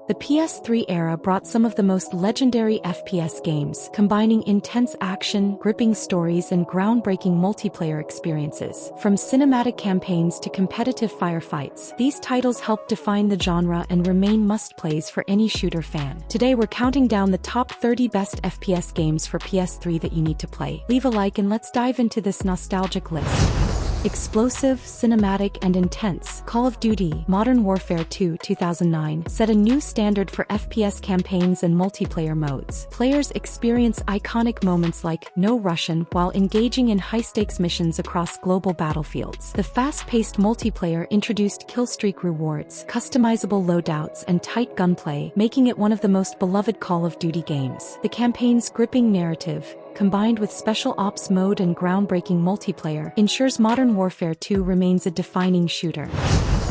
The PS3 era brought some of the most legendary FPS games, combining intense action, gripping stories, and groundbreaking multiplayer experiences. From cinematic campaigns to competitive firefights, these titles helped define the genre and remain must-plays for any shooter fan. Today we're counting down the top 30 best FPS games for PS3 that you need to play. Leave a like and let's dive into this nostalgic list. Explosive, cinematic, and intense, Call of Duty Modern Warfare 2 2009 set a new standard for FPS campaigns and multiplayer modes. Players experience iconic moments like No Russian while engaging in high-stakes missions across global battlefields. The fast-paced multiplayer introduced killstreak rewards, customizable loadouts, and tight gunplay, making it one of the most beloved Call of Duty games. The campaign's gripping narrative, combined with special ops mode and groundbreaking multiplayer, ensures Modern Warfare 2 remains a defining shooter.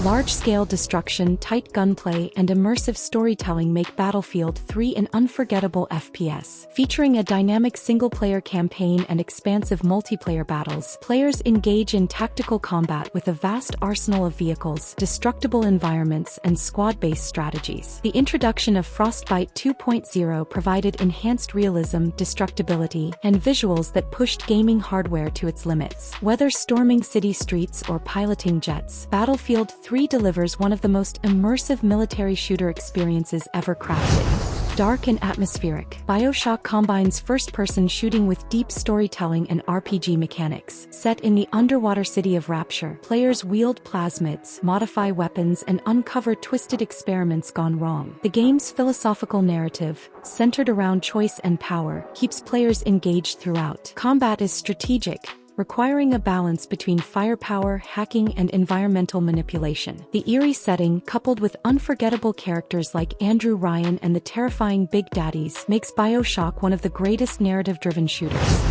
Large-scale destruction, tight gunplay, and immersive storytelling make Battlefield 3 an unforgettable FPS. Featuring a dynamic single-player campaign and expansive multiplayer battles, players engage in tactical combat with a vast arsenal of vehicles, destructible environments, and squad-based strategies. The introduction of Frostbite 2.0 provided enhanced realism, destructibility, and visuals that pushed gaming hardware to its limits. Whether storming city streets or piloting jets, Battlefield 3 delivers one of the most immersive military shooter experiences ever crafted. Dark and atmospheric, BioShock combines first-person shooting with deep storytelling and RPG mechanics. Set in the underwater city of Rapture, players wield plasmids, modify weapons, and uncover twisted experiments gone wrong. The game's philosophical narrative, centered around choice and power, keeps players engaged throughout. Combat is strategic, requiring a balance between firepower, hacking, and environmental manipulation. The eerie setting, coupled with unforgettable characters like Andrew Ryan and the terrifying Big Daddies, makes BioShock one of the greatest narrative-driven shooters.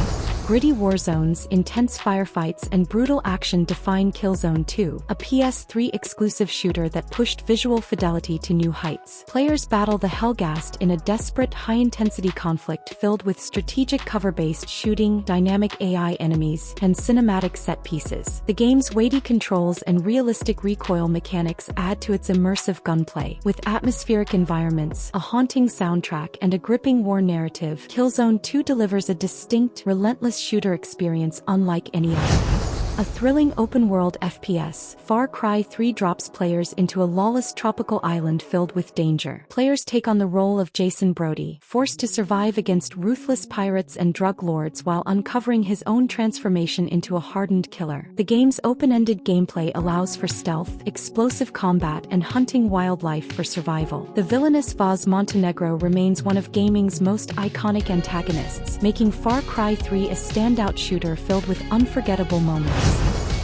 Gritty warzones, intense firefights, and brutal action define Killzone 2, a PS3 exclusive shooter that pushed visual fidelity to new heights. Players battle the Hellghast in a desperate, high-intensity conflict filled with strategic cover-based shooting, dynamic AI enemies, and cinematic set pieces. The game's weighty controls and realistic recoil mechanics add to its immersive gunplay. With atmospheric environments, a haunting soundtrack, and a gripping war narrative, Killzone 2 delivers a distinct, relentless shooter experience unlike any other. A thrilling open-world FPS, Far Cry 3 drops players into a lawless tropical island filled with danger. Players take on the role of Jason Brody, forced to survive against ruthless pirates and drug lords while uncovering his own transformation into a hardened killer. The game's open-ended gameplay allows for stealth, explosive combat, and hunting wildlife for survival. The villainous Vaz Montenegro remains one of gaming's most iconic antagonists, making Far Cry 3 a standout shooter filled with unforgettable moments.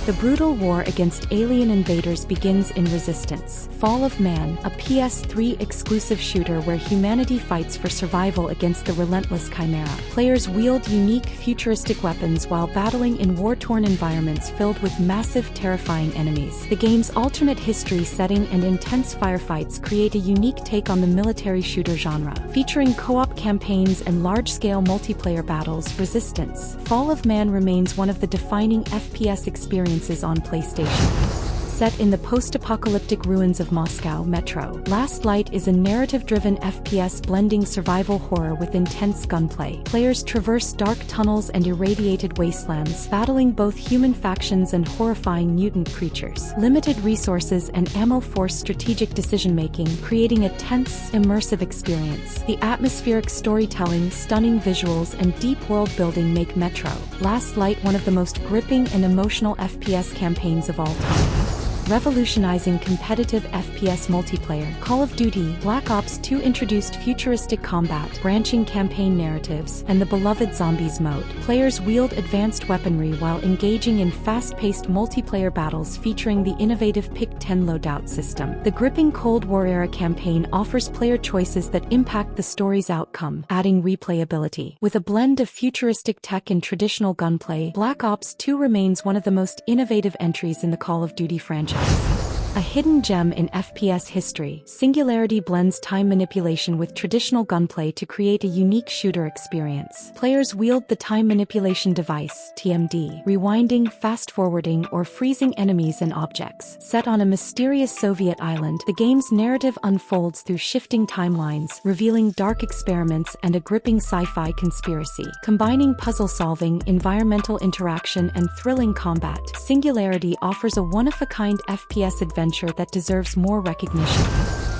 The brutal war against alien invaders begins in Resistance, Fall of Man, a PS3 exclusive shooter where humanity fights for survival against the relentless Chimera. Players wield unique, futuristic weapons while battling in war-torn environments filled with massive, terrifying enemies. The game's alternate history setting and intense firefights create a unique take on the military shooter genre. Featuring co-op campaigns and large-scale multiplayer battles, Resistance, Fall of Man remains one of the defining FPS experiences on PlayStation. Set in the post-apocalyptic ruins of Moscow Metro, Last Light is a narrative-driven FPS blending survival horror with intense gunplay. Players traverse dark tunnels and irradiated wastelands, battling both human factions and horrifying mutant creatures. Limited resources and ammo force strategic decision-making, creating a tense, immersive experience. The atmospheric storytelling, stunning visuals, and deep world-building make Metro, Last Light one of the most gripping and emotional FPS campaigns of all time. Revolutionizing competitive FPS multiplayer, Call of Duty Black Ops 2 introduced futuristic combat, branching campaign narratives, and the beloved Zombies mode. Players wield advanced weaponry while engaging in fast-paced multiplayer battles featuring the innovative Pick-10 loadout system. The gripping Cold War-era campaign offers player choices that impact the story's outcome, adding replayability. With a blend of futuristic tech and traditional gunplay, Black Ops 2 remains one of the most innovative entries in the Call of Duty franchise. A hidden gem in FPS history, Singularity blends time manipulation with traditional gunplay to create a unique shooter experience. Players wield the time manipulation device, TMD, rewinding, fast-forwarding, or freezing enemies and objects. Set on a mysterious Soviet island, the game's narrative unfolds through shifting timelines, revealing dark experiments and a gripping sci-fi conspiracy. Combining puzzle-solving, environmental interaction, and thrilling combat, Singularity offers a one-of-a-kind FPS adventure that deserves more recognition.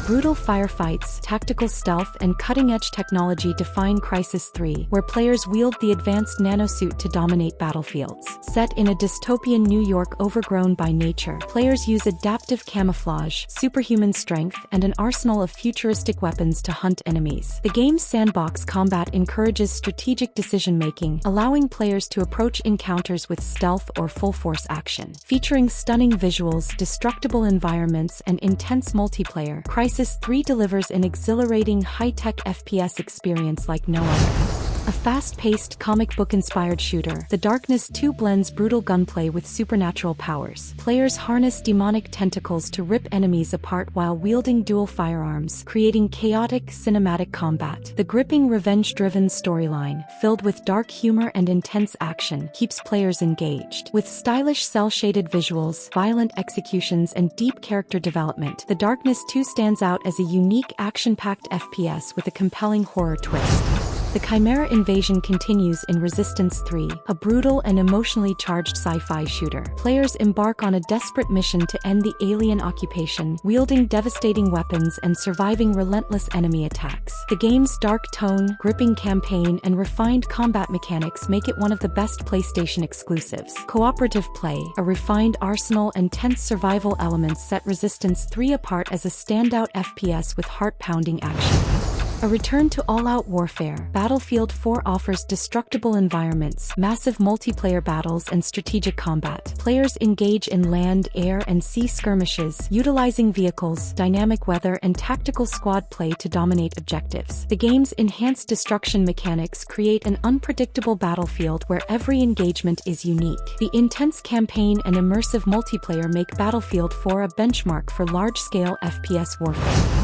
Brutal firefights, tactical stealth, and cutting-edge technology define Crysis 3, where players wield the advanced nanosuit to dominate battlefields. Set in a dystopian New York overgrown by nature, players use adaptive camouflage, superhuman strength, and an arsenal of futuristic weapons to hunt enemies. The game's sandbox combat encourages strategic decision-making, allowing players to approach encounters with stealth or full-force action. Featuring stunning visuals, destructible environments, and intense multiplayer, Crysis 3 delivers an exhilarating high-tech FPS experience like no other. A fast-paced, comic book-inspired shooter, The Darkness 2 blends brutal gunplay with supernatural powers. Players harness demonic tentacles to rip enemies apart while wielding dual firearms, creating chaotic, cinematic combat. The gripping, revenge-driven storyline, filled with dark humor and intense action, keeps players engaged. With stylish cel-shaded visuals, violent executions, and deep character development, The Darkness 2 stands out as a unique, action-packed FPS with a compelling horror twist. The Chimera invasion continues in Resistance 3, a brutal and emotionally charged sci-fi shooter. Players embark on a desperate mission to end the alien occupation, wielding devastating weapons and surviving relentless enemy attacks. The game's dark tone, gripping campaign, and refined combat mechanics make it one of the best PlayStation exclusives. Cooperative play, a refined arsenal, and tense survival elements set Resistance 3 apart as a standout FPS with heart-pounding action. A return to all-out warfare, Battlefield 4 offers destructible environments, massive multiplayer battles, and strategic combat. Players engage in land, air, and sea skirmishes, utilizing vehicles, dynamic weather, and tactical squad play to dominate objectives. The game's enhanced destruction mechanics create an unpredictable battlefield where every engagement is unique. The intense campaign and immersive multiplayer make Battlefield 4 a benchmark for large-scale FPS warfare.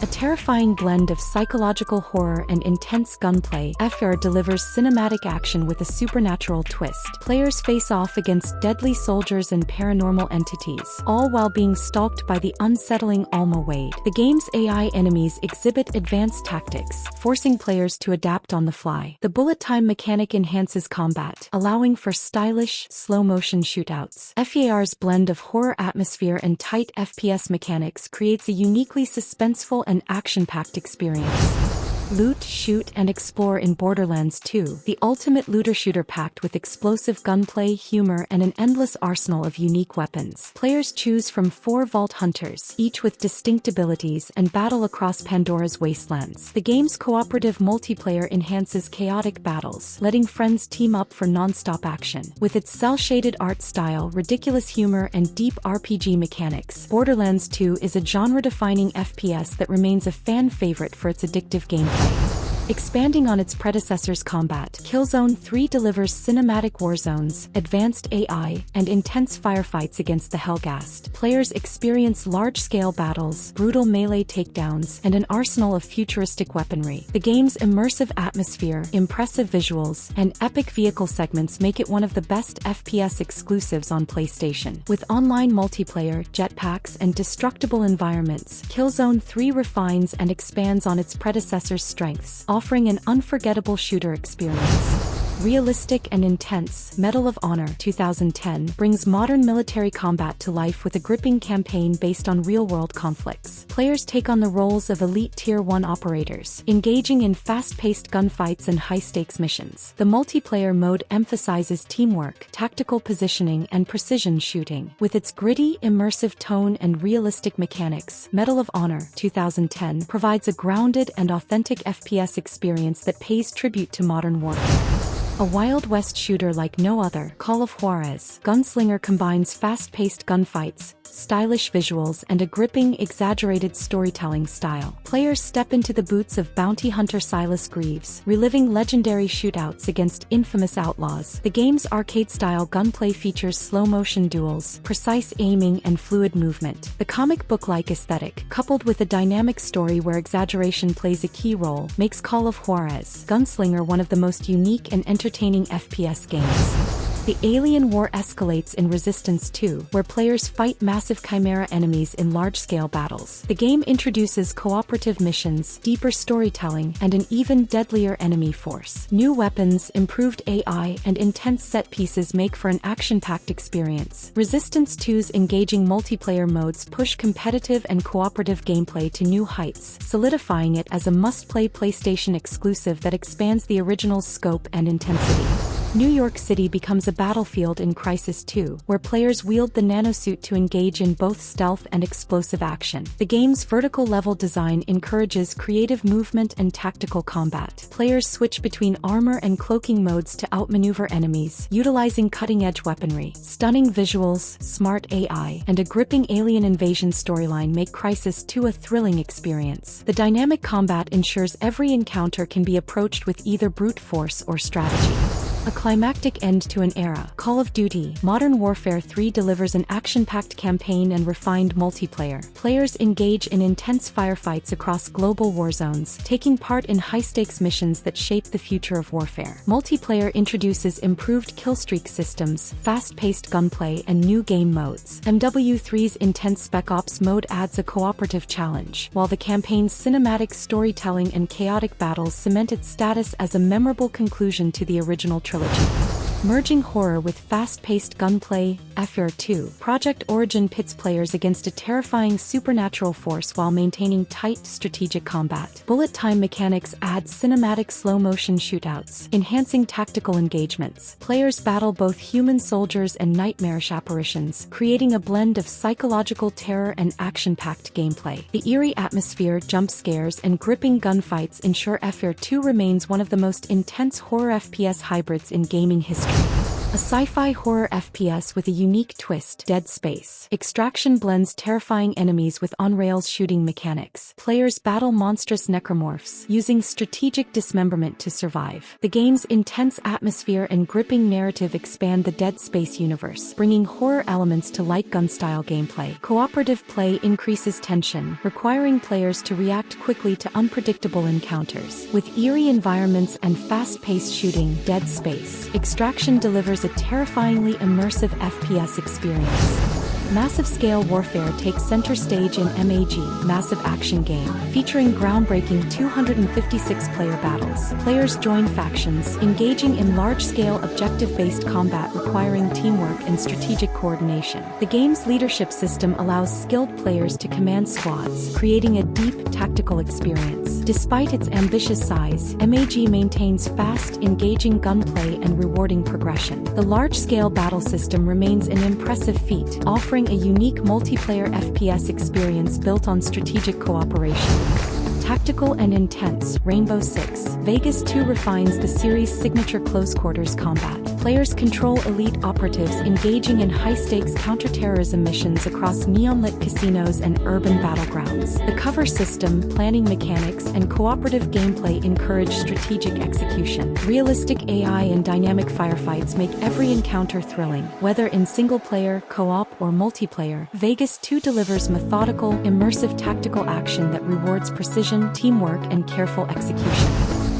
A terrifying blend of psychological horror and intense gunplay, FR delivers cinematic action with a supernatural twist. Players face off against deadly soldiers and paranormal entities, all while being stalked by the unsettling Alma Wade. The game's AI enemies exhibit advanced tactics, forcing players to adapt on the fly. The bullet time mechanic enhances combat, allowing for stylish, slow-motion shootouts. FAR's blend of horror atmosphere and tight FPS mechanics creates a uniquely suspenseful and action-packed experience. Loot, shoot, and explore in Borderlands 2, the ultimate looter-shooter packed with explosive gunplay, humor, and an endless arsenal of unique weapons. Players choose from 4 Vault Hunters, each with distinct abilities, and battle across Pandora's wastelands. The game's cooperative multiplayer enhances chaotic battles, letting friends team up for non-stop action. With its cel-shaded art style, ridiculous humor, and deep RPG mechanics, Borderlands 2 is a genre-defining FPS that remains a fan favorite for its addictive gameplay. Expanding on its predecessor's combat, Killzone 3 delivers cinematic warzones, advanced AI, and intense firefights against the Hellghast. Players experience large-scale battles, brutal melee takedowns, and an arsenal of futuristic weaponry. The game's immersive atmosphere, impressive visuals, and epic vehicle segments make it one of the best FPS exclusives on PlayStation. With online multiplayer, jetpacks, and destructible environments, Killzone 3 refines and expands on its predecessor's strengths, offering an unforgettable shooter experience. Realistic and intense, Medal of Honor 2010 brings modern military combat to life with a gripping campaign based on real-world conflicts. Players take on the roles of elite Tier 1 operators, engaging in fast-paced gunfights and high-stakes missions. The multiplayer mode emphasizes teamwork, tactical positioning, and precision shooting. With its gritty, immersive tone and realistic mechanics, Medal of Honor 2010 provides a grounded and authentic FPS experience that pays tribute to modern warfare. A Wild West shooter like no other, Call of Juarez. Gunslinger combines fast-paced gunfights, stylish visuals, and a gripping, exaggerated storytelling style. Players step into the boots of bounty hunter Silas Greaves, reliving legendary shootouts against infamous outlaws. The game's arcade-style gunplay features slow-motion duels, precise aiming, and fluid movement. The comic book-like aesthetic, coupled with a dynamic story where exaggeration plays a key role, makes Call of Juarez Gunslinger one of the most unique and entertaining FPS games. The alien war escalates in Resistance 2, where players fight massive chimera enemies in large-scale battles. The game introduces cooperative missions, deeper storytelling, and an even deadlier enemy force. New weapons, improved AI, and intense set pieces make for an action-packed experience. Resistance 2's engaging multiplayer modes push competitive and cooperative gameplay to new heights, solidifying it as a must-play PlayStation exclusive that expands the original's scope and intensity. New York City becomes a battlefield in Crysis 2, where players wield the nanosuit to engage in both stealth and explosive action. The game's vertical level design encourages creative movement and tactical combat. Players switch between armor and cloaking modes to outmaneuver enemies, utilizing cutting-edge weaponry. Stunning visuals, smart AI, and a gripping alien invasion storyline make Crysis 2 a thrilling experience. The dynamic combat ensures every encounter can be approached with either brute force or strategy. A climactic end to an era. Call of Duty: Modern Warfare 3 delivers an action-packed campaign and refined multiplayer. Players engage in intense firefights across global war zones, taking part in high-stakes missions that shape the future of warfare. Multiplayer introduces improved killstreak systems, fast-paced gunplay, and new game modes. MW3's intense Spec Ops mode adds a cooperative challenge, while the campaign's cinematic storytelling and chaotic battles cement its status as a memorable conclusion to the original trilogy. Merging horror with fast-paced gunplay, FR 2. Project Origin pits players against a terrifying supernatural force while maintaining tight strategic combat. Bullet time mechanics add cinematic slow-motion shootouts, enhancing tactical engagements. Players battle both human soldiers and nightmarish apparitions, creating a blend of psychological terror and action-packed gameplay. The eerie atmosphere, jump scares, and gripping gunfights ensure FR 2 remains one of the most intense horror FPS hybrids in gaming history. A sci-fi horror FPS with a unique twist, Dead Space. Extraction blends terrifying enemies with on-rails shooting mechanics. Players battle monstrous necromorphs, using strategic dismemberment to survive. The game's intense atmosphere and gripping narrative expand the Dead Space universe, bringing horror elements to light gun-style gameplay. Cooperative play increases tension, requiring players to react quickly to unpredictable encounters. With eerie environments and fast-paced shooting, Dead Space. Extraction delivers a terrifyingly immersive FPS experience. Massive-scale warfare takes center stage in MAG, Massive Action Game, featuring groundbreaking 256-player battles. Players join factions, engaging in large-scale objective-based combat requiring teamwork and strategic coordination. The game's leadership system allows skilled players to command squads, creating a deep tactical experience. Despite its ambitious size, MAG maintains fast, engaging gunplay and rewarding progression. The large-scale battle system remains an impressive feat, offering a unique multiplayer FPS experience built on strategic cooperation. Tactical and intense, Rainbow Six. Vegas 2 refines the series' signature close-quarters combat. Players control elite operatives engaging in high-stakes counterterrorism missions across neon-lit casinos and urban battlegrounds. The cover system, planning mechanics, and cooperative gameplay encourage strategic execution. Realistic AI and dynamic firefights make every encounter thrilling. Whether in single-player, co-op, or multiplayer, Vegas 2 delivers methodical, immersive tactical action that rewards precision, teamwork, and careful execution.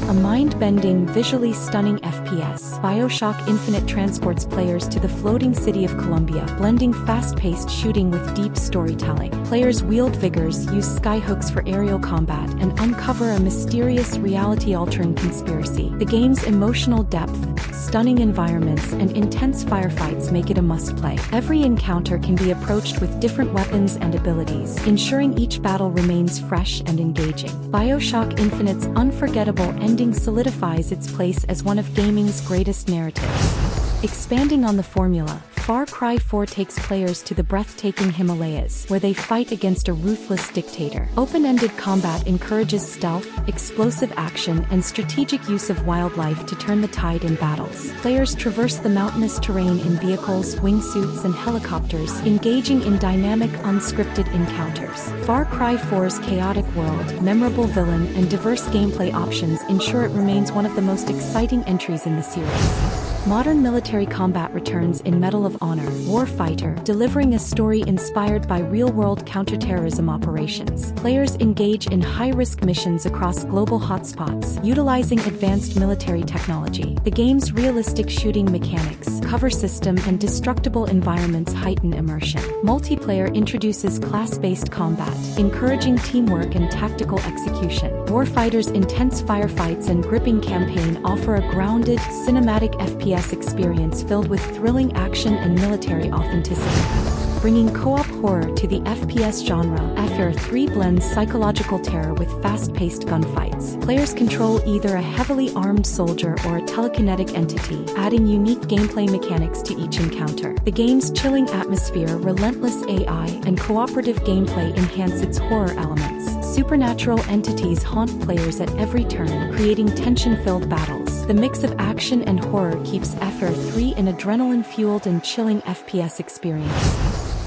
A mind-bending, visually stunning FPS, BioShock Infinite transports players to the floating city of Columbia, blending fast-paced shooting with deep storytelling. Players wield vigors, use skyhooks for aerial combat, and uncover a mysterious, reality-altering conspiracy. The game's emotional depth, stunning environments, and intense firefights make it a must-play. Every encounter can be approached with different weapons and abilities, ensuring each battle remains fresh and engaging. BioShock Infinite's unforgettable ending solidifies its place as one of gaming's greatest narratives. Expanding on the formula, Far Cry 4 takes players to the breathtaking Himalayas, where they fight against a ruthless dictator. Open-ended combat encourages stealth, explosive action, and strategic use of wildlife to turn the tide in battles. Players traverse the mountainous terrain in vehicles, wingsuits, and helicopters, engaging in dynamic, unscripted encounters. Far Cry 4's chaotic world, memorable villain, and diverse gameplay options ensure it remains one of the most exciting entries in the series. Modern military combat returns in Medal of Honor: Warfighter, delivering a story inspired by real-world counterterrorism operations. Players engage in high-risk missions across global hotspots, utilizing advanced military technology. The game's realistic shooting mechanics, cover system, and destructible environments heighten immersion. Multiplayer introduces class-based combat, encouraging teamwork and tactical execution. Warfighter's intense firefights and gripping campaign offer a grounded, cinematic FPS experience filled with thrilling action and military authenticity. Bringing co-op horror to the FPS genre, FR3 blends psychological terror with fast-paced gunfights. Players control either a heavily armed soldier or a telekinetic entity, adding unique gameplay mechanics to each encounter. The game's chilling atmosphere, relentless AI, and cooperative gameplay enhance its horror elements. Supernatural entities haunt players at every turn, creating tension-filled battles. The mix of action and horror keeps FR3 an adrenaline-fueled and chilling FPS experience.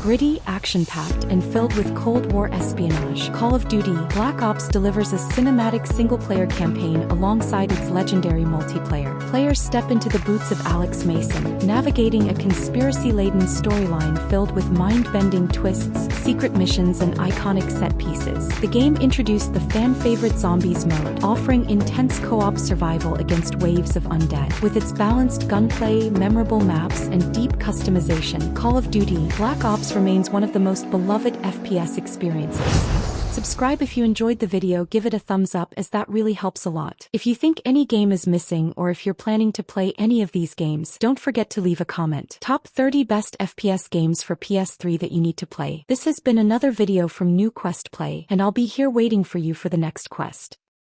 Gritty, action-packed, and filled with Cold War espionage, Call of Duty: Black Ops delivers a cinematic single-player campaign alongside its legendary multiplayer. Players step into the boots of Alex Mason, navigating a conspiracy-laden storyline filled with mind-bending twists, secret missions, and iconic set pieces. The game introduced the fan-favorite Zombies mode, offering intense co-op survival against waves of undead. With its balanced gunplay, memorable maps, and deep customization, Call of Duty: Black Ops remains one of the most beloved FPS experiences. Subscribe if you enjoyed the video, give it a thumbs up as that really helps a lot. If you think any game is missing or if you're planning to play any of these games, don't forget to leave a comment. Top 30 best FPS games for PS3 that you need to play. This has been another video from New Quest Play, and I'll be here waiting for you for the next quest.